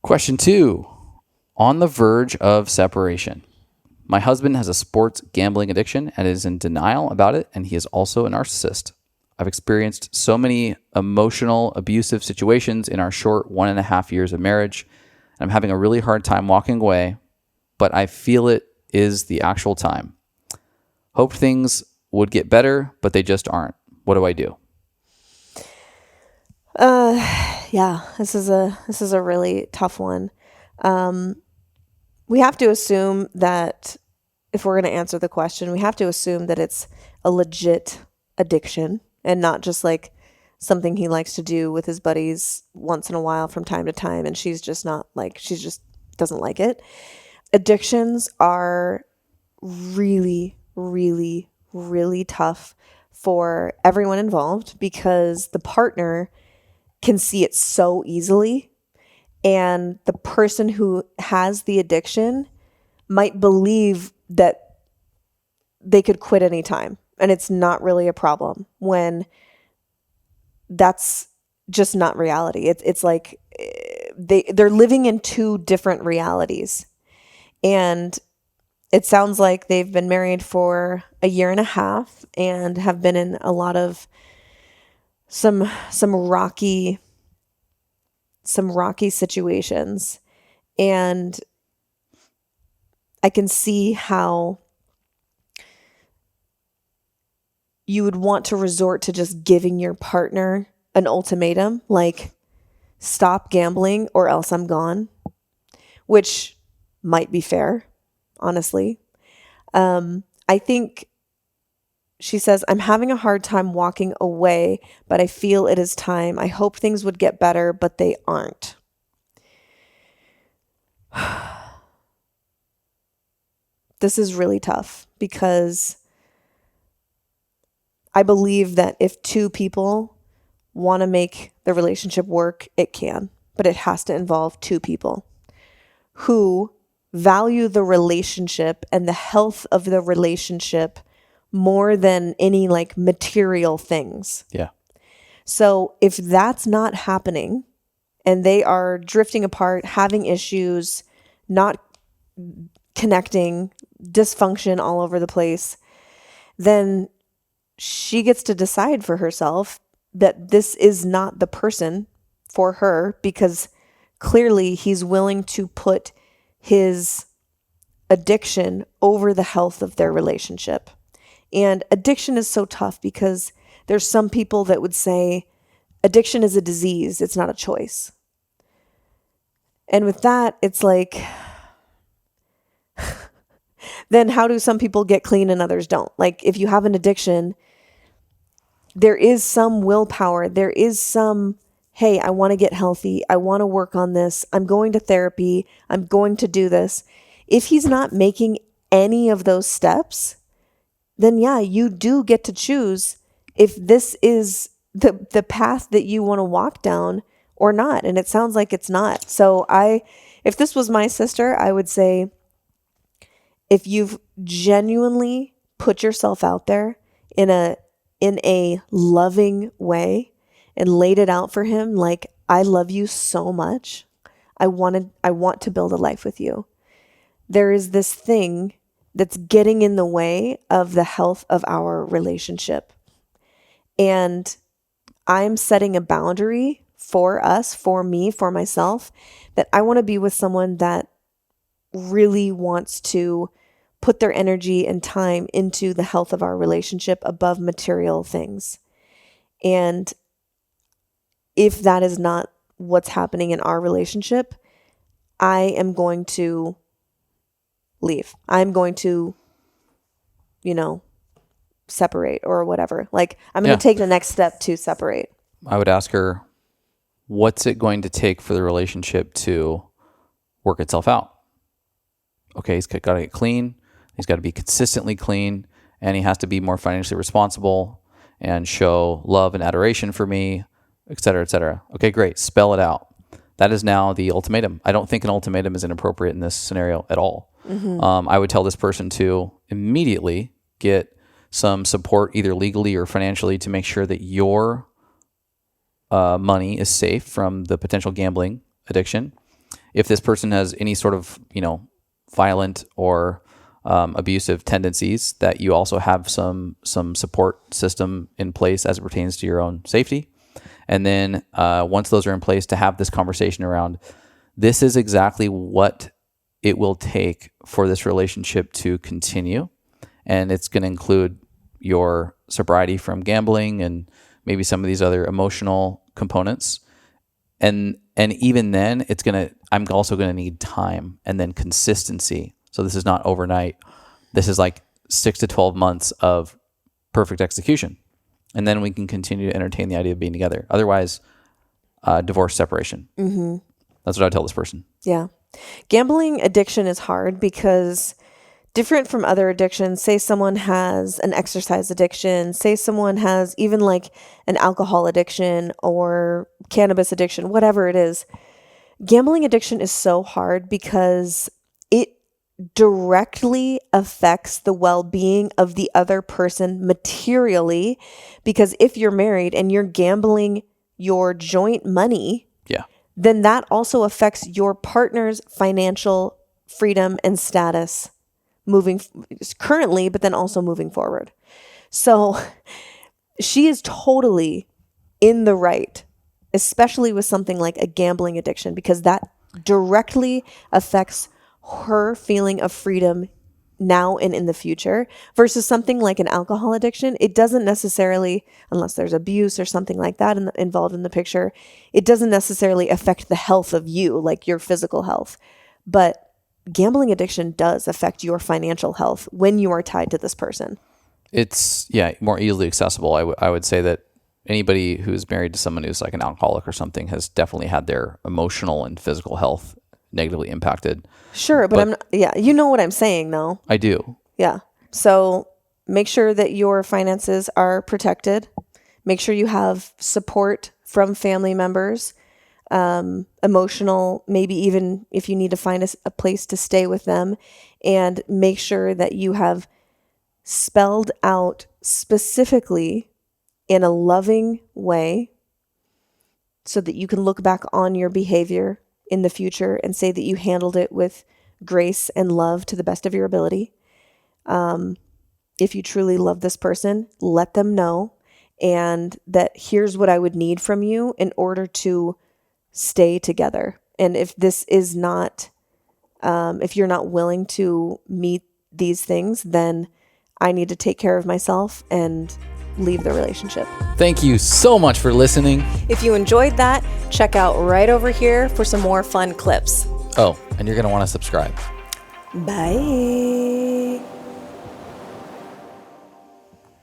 Question 2. On the verge of separation. My husband has a sports gambling addiction and is in denial about it, and he is also a narcissist. I've experienced so many emotional, abusive situations in our short 1.5 years of marriage. I'm having a really hard time walking away, but I feel it is the actual time. Hoped things would get better, but they just aren't. What do I do? Yeah, this is a really tough one. We have to assume that if we're going to answer the question, we have to assume that it's a legit addiction and not just like something he likes to do with his buddies once in a while from time to time. And she's just doesn't like it. Addictions are really, really, really tough for everyone involved because the partner can see it so easily. And the person who has the addiction might believe that they could quit anytime. And it's not really a problem when that's just not reality. It's like they're living in two different realities. And it sounds like they've been married for 1.5 years and have been in a lot of some rocky situations. And I can see how you would want to resort to just giving your partner an ultimatum, like stop gambling or else I'm gone, which might be fair, honestly. I think she says, I'm having a hard time walking away, but I feel it is time. I hope things would get better, but they aren't. This is really tough because I believe that if two people want to make the relationship work, it can, but it has to involve two people who value the relationship and the health of the relationship more than any like material things. Yeah. So if that's not happening and they are drifting apart, having issues, not connecting, dysfunction all over the place, then she gets to decide for herself that this is not the person for her because clearly he's willing to put his addiction over the health of their relationship. And addiction is so tough because there's some people that would say addiction is a disease. It's not a choice. And with that, it's like, then how do some people get clean and others don't? Like if you have an addiction, there is some willpower. There is some, hey, I want to get healthy. I want to work on this. I'm going to therapy. I'm going to do this. If he's not making any of those steps, then yeah, you do get to choose if this is the path that you want to walk down or not. And it sounds like it's not. So if this was my sister, I would say, if you've genuinely put yourself out there in a loving way and laid it out for him, like, I love you so much. I want to build a life with you. There is this thing that's getting in the way of the health of our relationship. And I'm setting a boundary for us, for me, for myself, that I want to be with someone that really wants to put their energy and time into the health of our relationship above material things. And if that is not what's happening in our relationship, I am going to leave. I'm going to, separate or whatever. Like I'm going to take the next step to separate. I would ask her, what's it going to take for the relationship to work itself out? Okay, he's got to get clean. He's got to be consistently clean, and he has to be more financially responsible and show love and adoration for me, et cetera, et cetera. Okay, great. Spell it out. That is now the ultimatum. I don't think an ultimatum is inappropriate in this scenario at all. Mm-hmm. I would tell this person to immediately get some support, either legally or financially, to make sure that your money is safe from the potential gambling addiction. if this person has any sort of, violent or abusive tendencies, that you also have some support system in place as it pertains to your own safety. And then once those are in place, to have this conversation around, this is exactly what it will take for this relationship to continue. And it's going to include your sobriety from gambling and maybe some of these other emotional components. And even then, I'm also going to need time and then consistency. So this is not overnight. This is like 6 to 12 months of perfect execution. And then we can continue to entertain the idea of being together. Otherwise, divorce, separation. Mm-hmm. That's what I tell this person. Yeah. Gambling addiction is hard because different from other addictions, say someone has an exercise addiction, say someone has even like an alcohol addiction or cannabis addiction, whatever it is. Gambling addiction is so hard because it directly affects the well-being of the other person materially, because if you're married and you're gambling your joint money, then that also affects your partner's financial freedom and status moving currently, but then also moving forward. So she is totally in the right, especially with something like a gambling addiction, because that directly affects her feeling of freedom now and in the future, versus something like an alcohol addiction. It doesn't necessarily, unless there's abuse or something like that involved in the picture, it doesn't necessarily affect the health of you, like your physical health. But gambling addiction does affect your financial health when you are tied to this person. It's more easily accessible. I would say that anybody who's married to someone who's like an alcoholic or something has definitely had their emotional and physical health negatively impacted. Sure, but you know what I'm saying though. I do. Yeah. So make sure that your finances are protected. Make sure you have support from family members, emotional, maybe even if you need to find a place to stay with them, and make sure that you have spelled out specifically in a loving way so that you can look back on your behavior in the future and say that you handled it with grace and love to the best of your ability. If you truly love this person, let them know, and that here's what I would need from you in order to stay together. And if this is not, if you're not willing to meet these things, then I need to take care of myself and leave the relationship. Thank you so much for listening. If you enjoyed that, check out right over here for some more fun clips. Oh, and you're going to want to subscribe. Bye.